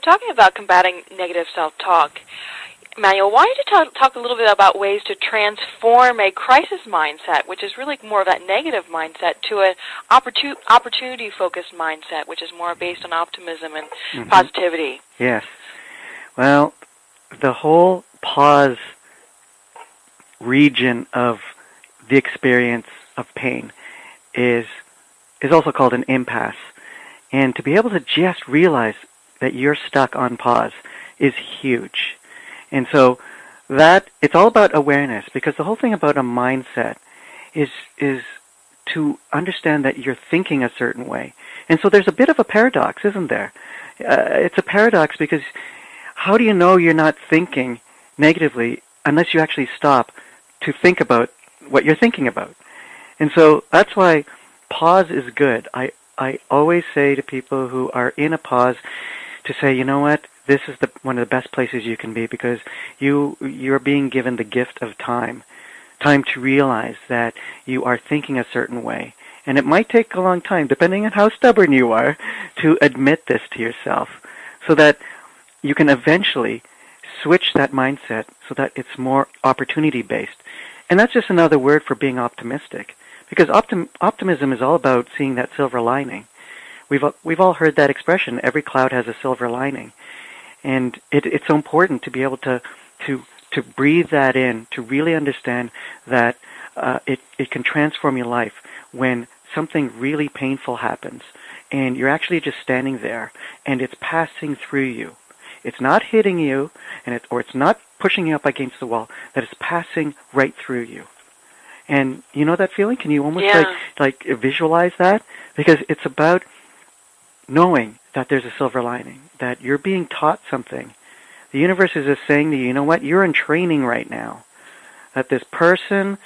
talking about combating negative self-talk, Emmanuel, why don't you talk a little bit about ways to transform a crisis mindset, which is really more of that negative mindset, to an opportunity-focused mindset, which is more based on optimism and positivity? Yes. Well, the whole pause region of the experience of pain is also called an impasse. And to be able to just realize that you're stuck on pause is huge. And so that it's all about awareness, because the whole thing about a mindset is to understand that you're thinking a certain way. And so there's a bit of a paradox, isn't there? It's a paradox because how do you know you're not thinking negatively unless you actually stop to think about what you're thinking about? And so that's why pause is good. I always say to people who are in a pause to say, you know what, this is one of the best places you can be, because you're being given the gift of time to realize that you are thinking a certain way. And it might take a long time, depending on how stubborn you are, to admit this to yourself, so that you can eventually switch that mindset so that it's more opportunity-based. And that's just another word for being optimistic, because optimism is all about seeing that silver lining. We've all heard that expression, every cloud has a silver lining. And it's so important to be able to breathe that in, to really understand that it can transform your life when something really painful happens and you're actually just standing there and it's passing through you. It's not hitting you, or it's not pushing you up against the wall, that it's passing right through you. And you know that feeling? Can you almost like visualize that? Because it's about knowing that there's a silver lining, that you're being taught something. The universe is just saying to you, you know what, you're in training right now. That this person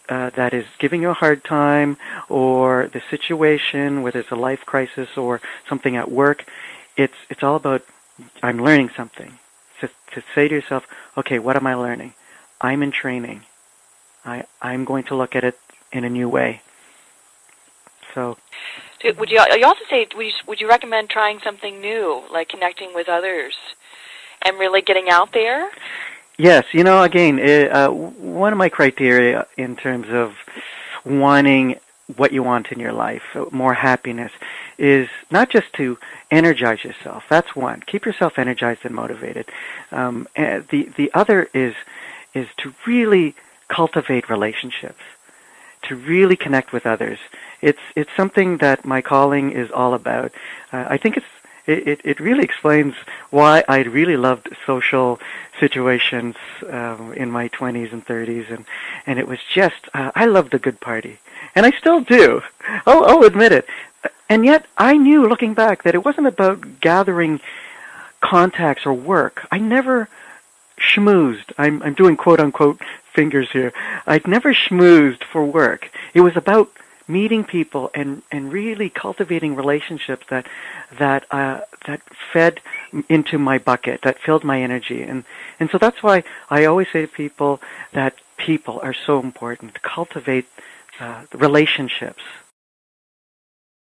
that is giving you a hard time, or the situation, whether it's a life crisis or something at work, it's all about, I'm learning something. To say to yourself, okay, what am I learning? I'm in training. I'm going to look at it in a new way. So, would you also say, would you recommend trying something new, like connecting with others and really getting out there? Yes, again, one of my criteria in terms of wanting what you want in your life, more happiness, is not just to energize yourself. That's one. Keep yourself energized and motivated. And the other is to really cultivate relationships, to really connect with others. It's something that my calling is all about. I think it really explains why I really loved social situations in my 20s and 30s, and it was just, I loved a good party. And I still do. I'll admit it. And yet I knew, looking back, that it wasn't about gathering contacts or work. I never schmoozed. I'm doing quote-unquote fingers here. I'd never schmoozed for work. It was about meeting people and really cultivating relationships that fed into my bucket, that filled my energy. And so that's why I always say to people that people are so important. Cultivate relationships.